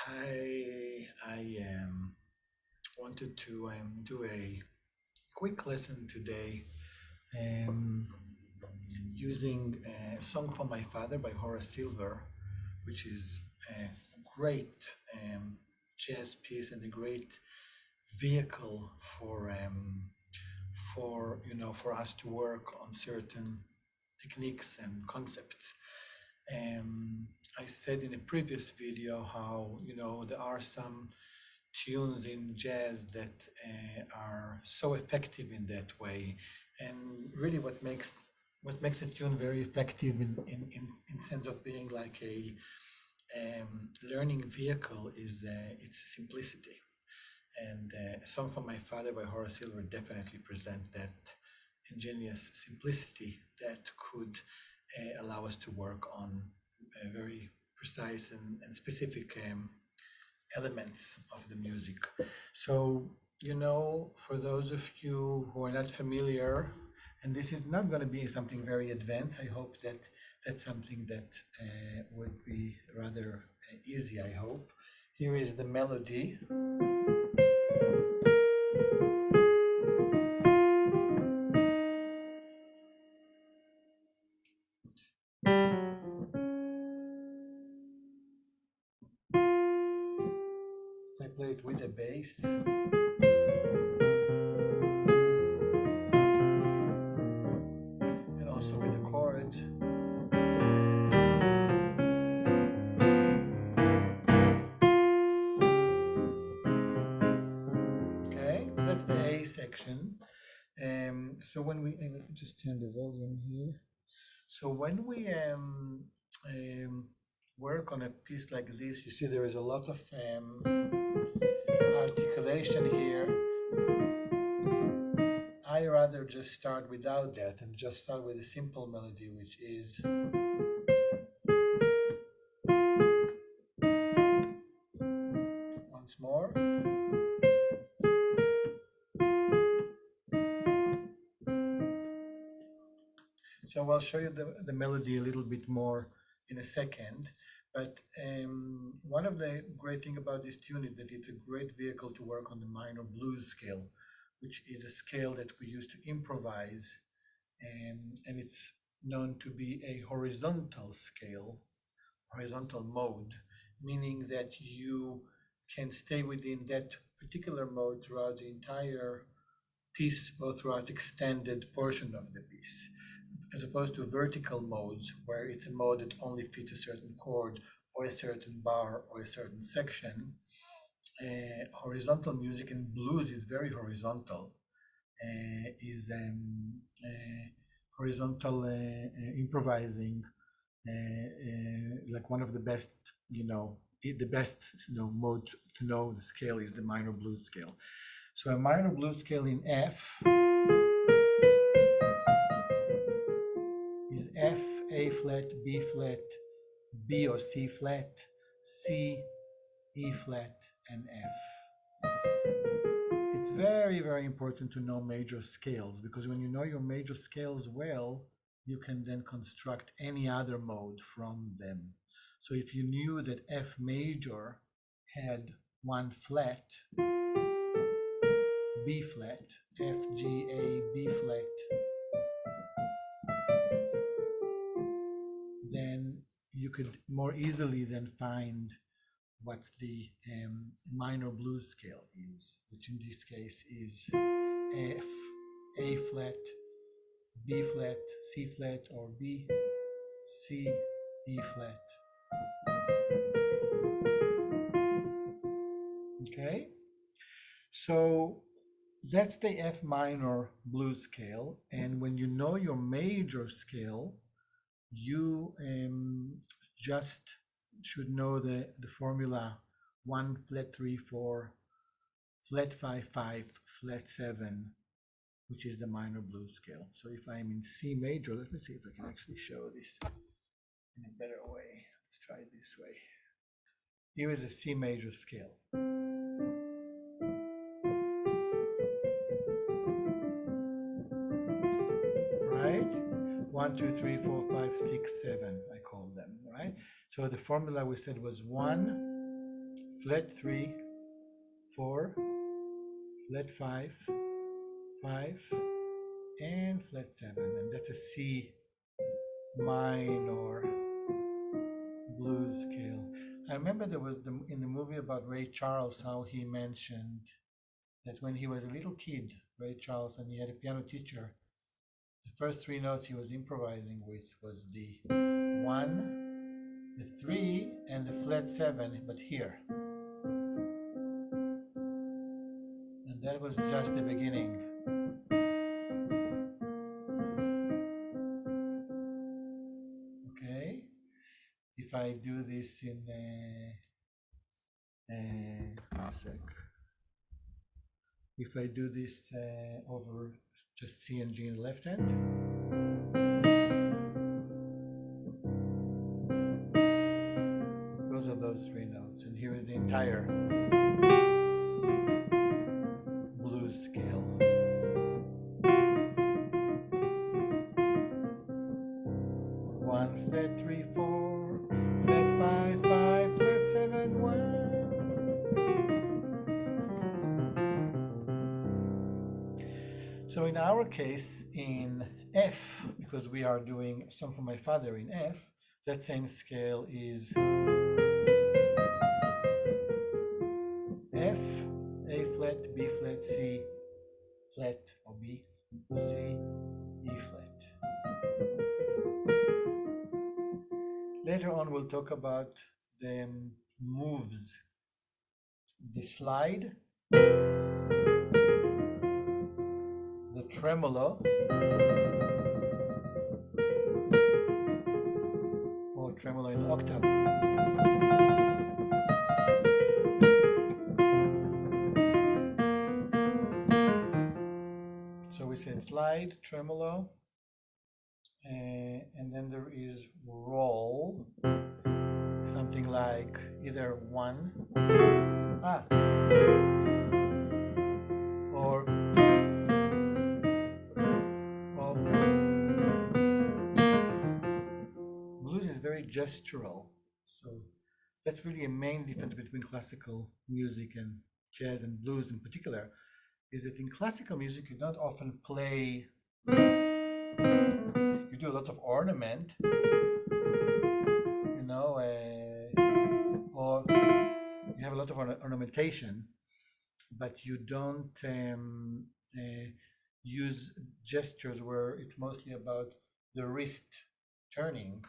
I wanted to do a quick lesson today um, using a song for my father by Horace Silver, which is a great jazz piece and a great vehicle for us to work on certain techniques and concepts. Um, I said in a previous video how there are some tunes in jazz that are so effective in that way, and really what makes a tune very effective in sense of being like a learning vehicle is its simplicity. And a song for my father by Horace Silver definitely present that ingenious simplicity that could allow us to work on very precise and specific elements of the music. So, for those of you who are not familiar, and this is not going to be something very advanced, I hope that that's something that would be rather easy, I hope. Here is the melody. I play it with the bass. And also with the chord. Okay, that's the A section. So when we, let me just turn the volume here. So when we work on a piece like this, you see there is a lot of articulation here. I rather just start without that and just start with a simple melody, which is once more. So I'll show you the melody a little bit more in a second. But one of the great thing about this tune is that it's a great vehicle to work on the minor blues scale, which is a scale that we use to improvise, and it's known to be a horizontal scale, horizontal mode, meaning that you can stay within that particular mode throughout the entire piece or throughout extended portion of the piece, as opposed to vertical modes where it's a mode that only fits a certain chord or a certain bar or a certain section. Horizontal music and blues is very horizontal, is horizontal improvising, like one of the best, the best mode to know the scale is the minor blues scale. So a minor blues scale in F is F, A flat, B flat, B or C flat, C, E flat, and F. It's very, very important to know major scales, because when you know your major scales well, you can then construct any other mode from them. So if you knew that F major had one flat, B flat, F, G, A, B flat, then you could more easily then find what the minor blues scale is, which in this case is F, A flat, B flat, C flat, or B, C, E flat. Okay, so that's the F minor blues scale, and when you know your major scale, you just should know the formula 1 flat 3 4 flat 5 5 flat 7, which is the minor blues scale. So if I'm in C major, let me see if I can actually show this in a better way. Let's try it this way. Here is a C major scale. Right? 1, 2, 3, 4, 5, 6, 7, I call them, right? So the formula we said was 1 flat 3, 4, flat 5, 5, and flat 7, and that's a C minor blues scale. I remember there was in the movie about Ray Charles how he mentioned that when he was a little kid, Ray Charles, and he had a piano teacher, the first 3 notes he was improvising with was the 1, the 3, and the flat 7, but here. And that was just the beginning. Okay, if I do this in a sec. If I do this over just C and G in the left hand, those are those 3 notes, and here is the entire blues scale. 1, flat 3, 4, flat 5, 5, flat 7, 1. So in our case, in F, because we are doing a song for my father in F, that same scale is F, A flat, B flat, C flat, or B, C, E flat. Later on, we'll talk about the moves, the slide, the tremolo, or tremolo in octave. So we said slide, tremolo, and then there is roll, something like either 1, or blues is very gestural. So that's really a main difference between classical music and jazz and blues in particular, is that in classical music you don't often play, you do a lot of ornament, you know, or you have a lot of ornamentation, but you don't use gestures where it's mostly about the wrist turning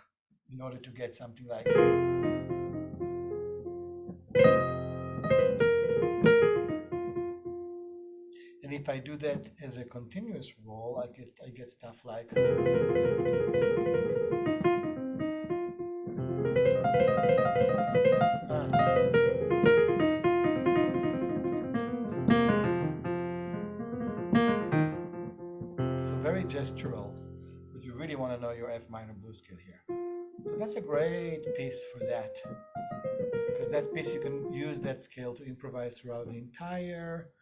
in order to get something like. And if I do that as a continuous roll, I get stuff like. So very gestural, but you really want to know your F minor blues scale here. So that's a great piece for that, because that piece you can use that scale to improvise throughout the entire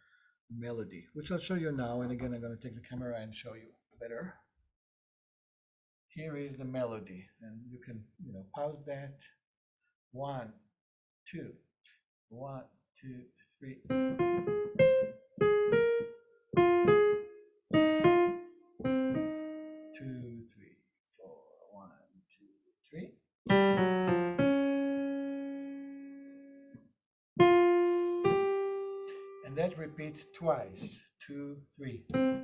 melody, which I'll show you now. And again, I'm going to take the camera and show you better. Here is the melody, and you can pause that. 1, 2, 1, 2, 3. 2, 3, 4, 1, 2, 3. And that repeats twice. 2, 3. 1,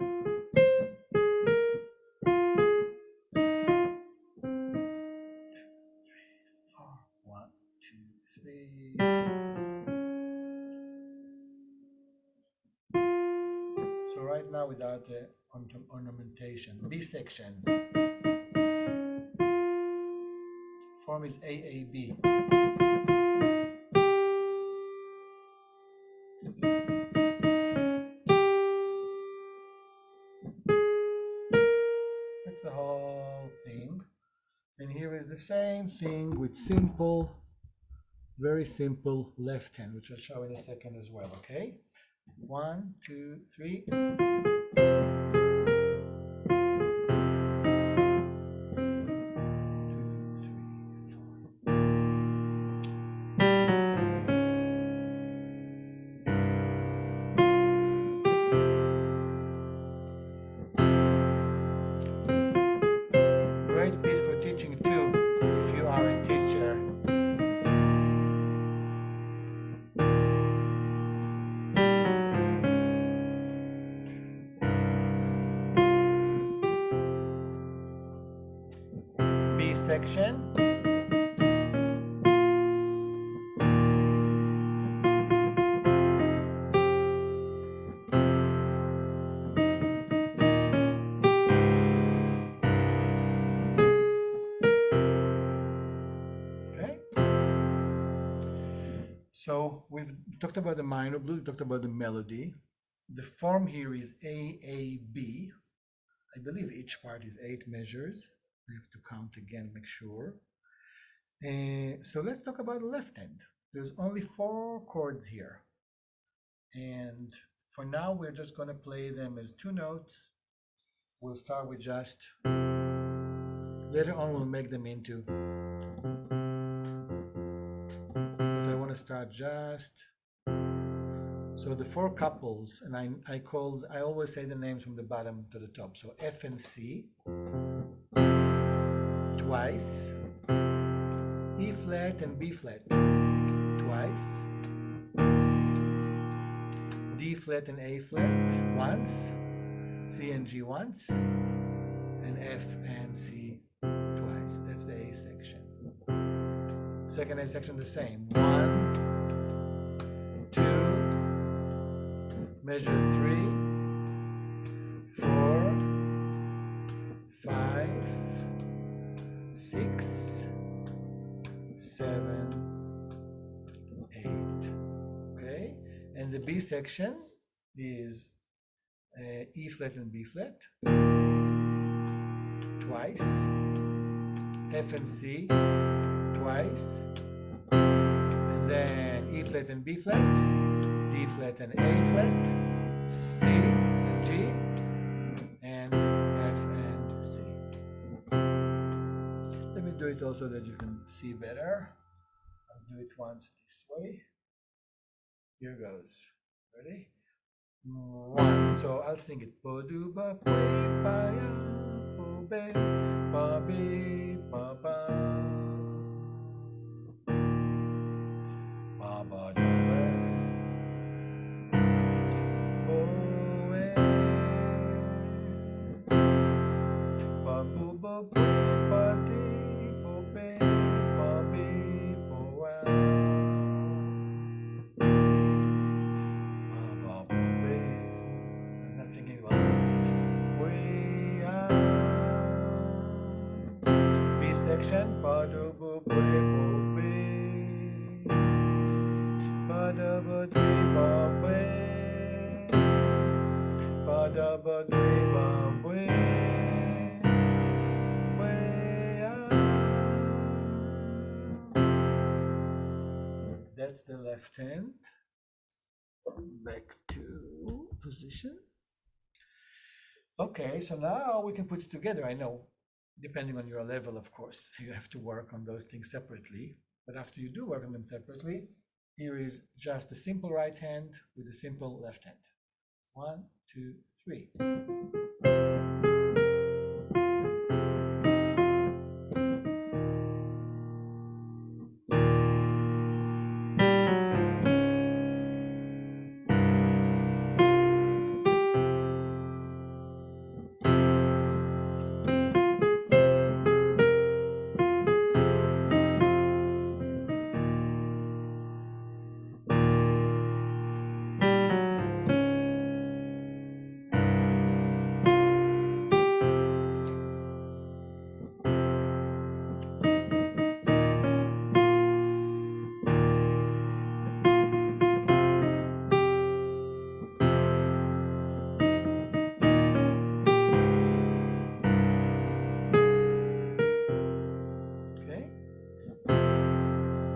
2, 3. So right now, without the ornamentation, B section. Form is AAB. That's the whole thing. And here is the same thing with simple, very simple left hand, which I'll show in a second as well, okay? 1, 2, 3. section. Okay. So we've talked about the minor blues, we talked about the melody. The form here is AAB. I believe each part is 8 measures. I have to count again, make sure. So let's talk about the left hand. There's only 4 chords here. And for now, we're just going to play them as 2 notes. We'll start with just, later on we'll make them into, but I want to start just, so the 4 couples, and I always say the names from the bottom to the top. So F and C, twice, E flat and B flat, twice, D flat and A flat, once, C and G once, and F and C twice. That's the A section. Second A section the same. 1, 2, measure 3, 4, 5, 6, 7, 8. Okay, and the B section is E flat and B flat, twice, F and C twice, and then E flat and B flat, D flat and A flat, C and G, and F and C. Let me do it also that you can see better. I'll do it once this way. Here goes. Ready? 1. So I'll sing it. Bo do ba pwe ba ya bo be ba be ba ba ba ba do be bo e ba bu ba pwe ba di bo be ba be bo wa ba bo be. I'm not singing well. B section, ba do bu bwe bo be, ba da ba dwe ba bwe, ba da ba dwe ba bwe, bwe ah. That's the left hand. Back to position. Okay, so now we can put it together. I know, depending on your level, of course, you have to work on those things separately. But after you do work on them separately, here is just a simple right hand with a simple left hand. 1, 2, 3.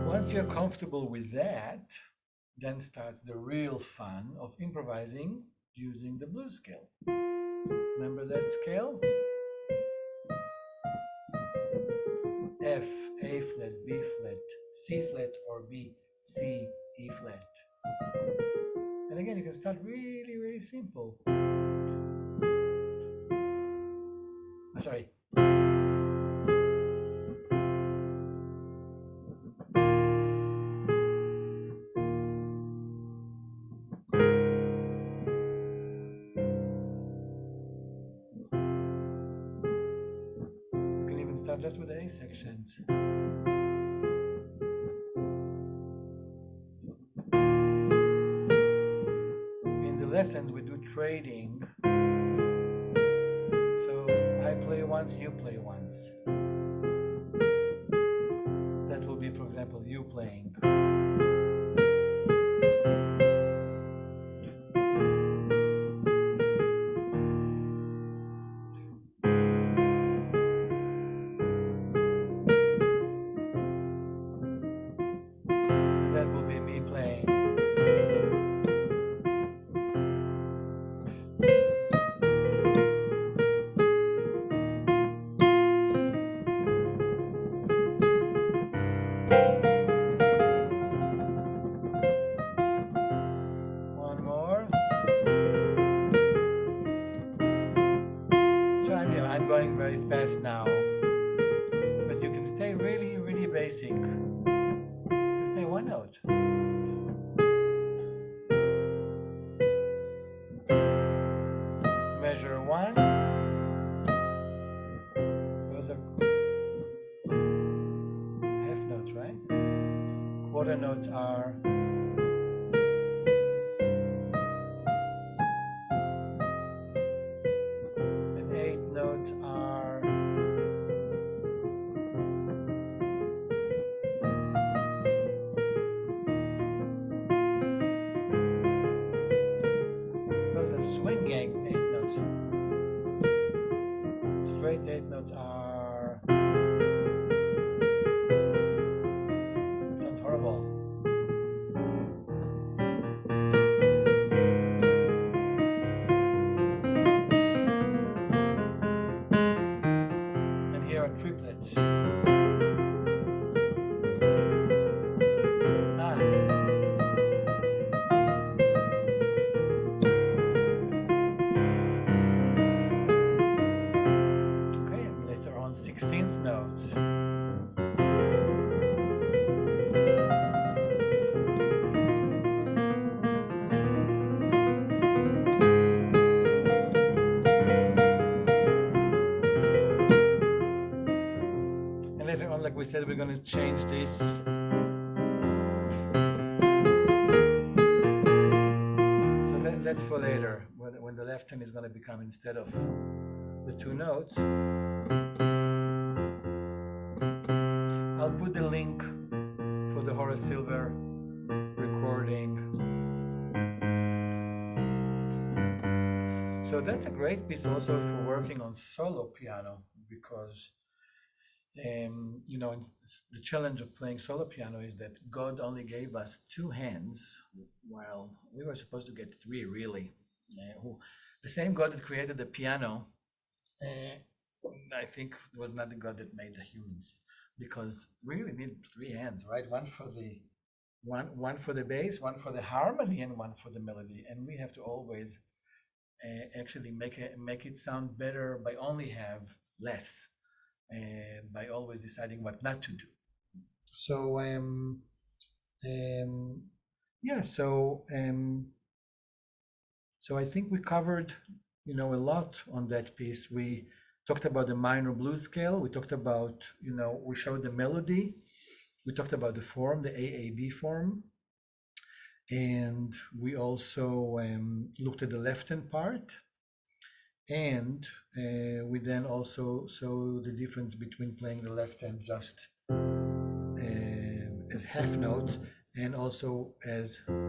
Once you're comfortable with that, then starts the real fun of improvising using the blues scale. Remember that scale? F, A flat, B flat, C flat or B, C, E flat. And again, you can start really, really simple. Sorry. start just with the A sections. In the lessons we do trading. So I play once, you play once. That will be, for example, you playing. That will be me playing. One more. So I'm going very fast now, but you can stay really, really basic. Stay one note. Measure one. Those are half notes, right? Quarter notes are and eighth notes are those are swinging eighth notes. Straight eighth notes are sounds horrible. And here are triplets. Okay, and later on 16th notes. Later on, like we said, we're going to change this. So that's for later, when the left hand is going to become, instead of the two notes. I'll put the link for the Horace Silver recording. So that's a great piece also for working on solo piano, because the challenge of playing solo piano is that God only gave us two hands, while we were supposed to get three, really. The same God that created the piano, I think was not the God that made the humans, because we really need three hands, right? One for the bass, one for the harmony, and one for the melody. And we have to always actually make it sound better by only have less. By always deciding what not to do. So so I think we covered a lot on that piece. We talked about the minor blues scale. We talked about we showed the melody. We talked about the form, the AAB form, and we also looked at the left hand part. And we then also saw the difference between playing the left hand just as half notes and also as and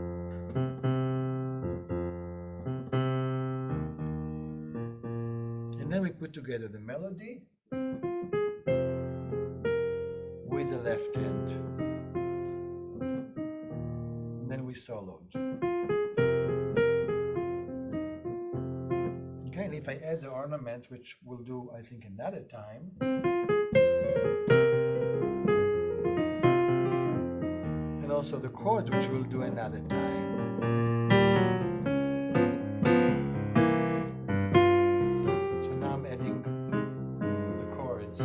then we put together the melody with the left hand, and then we soloed. And if I add the ornament, which we'll do, I think, another time, and also the chords, which we'll do another time. So now I'm adding the chords.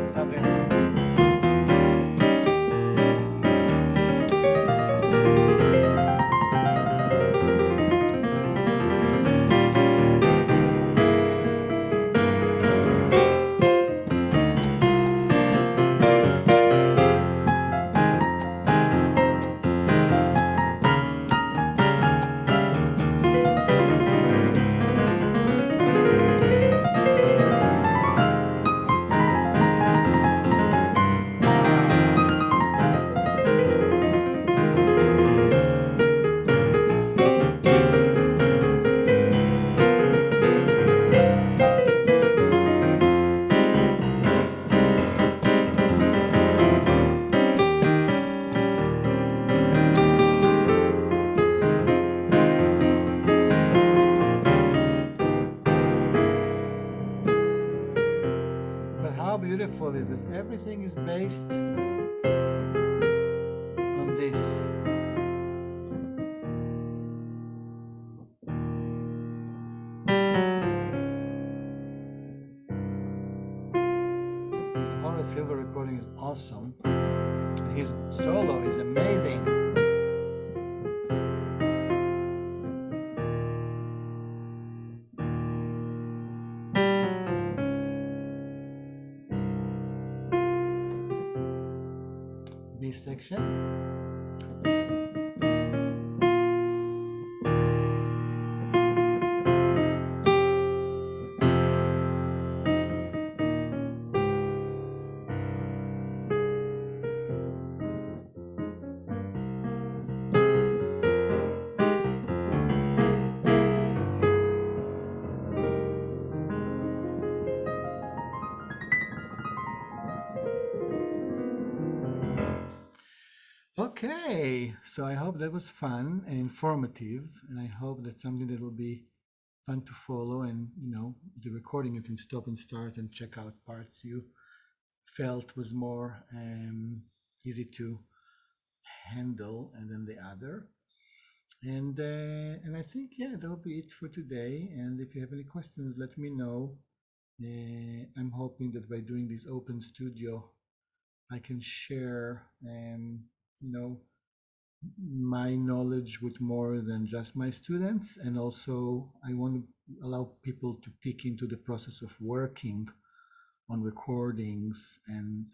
something. But how beautiful is that everything is based on this. Horace Silver recording is awesome. His solo is amazing. B section. Okay, so I hope that was fun and informative, and I hope that's something that will be fun to follow. And the recording you can stop and start and check out parts you felt was more easy to handle, and then the other. And I think that'll be it for today. And if you have any questions, let me know. I'm hoping that by doing this open studio, I can share, you know, my knowledge with more than just my students. And also, I want to allow people to peek into the process of working on recordings. And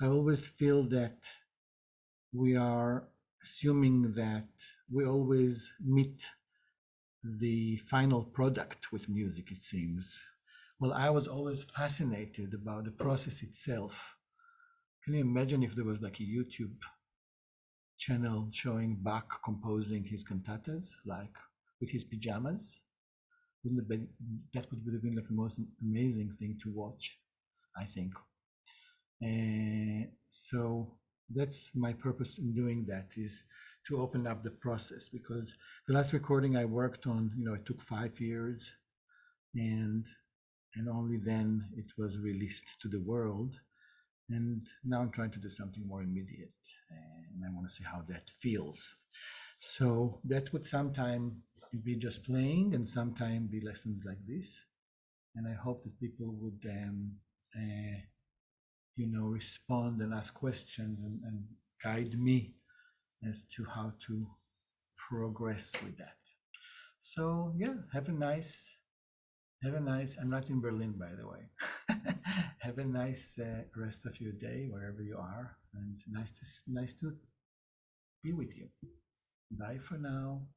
I always feel that we are assuming that we always meet the final product with music, it seems. Well, I was always fascinated about the process itself. Can you imagine if there was like a YouTube channel showing Bach composing his cantatas, like with his pajamas? Wouldn't it be, that would have been like the most amazing thing to watch, I think. So that's my purpose in doing that, is to open up the process, because the last recording I worked on, it took 5 years, and only then it was released to the world. And now I'm trying to do something more immediate, and I want to see how that feels. So that would sometime be just playing, and sometime be lessons like this. And I hope that people would respond and ask questions, and guide me as to how to progress with that. So have a nice, I'm not in Berlin, by the way. Have a nice rest of your day wherever you are, and nice to be with you. Bye for now.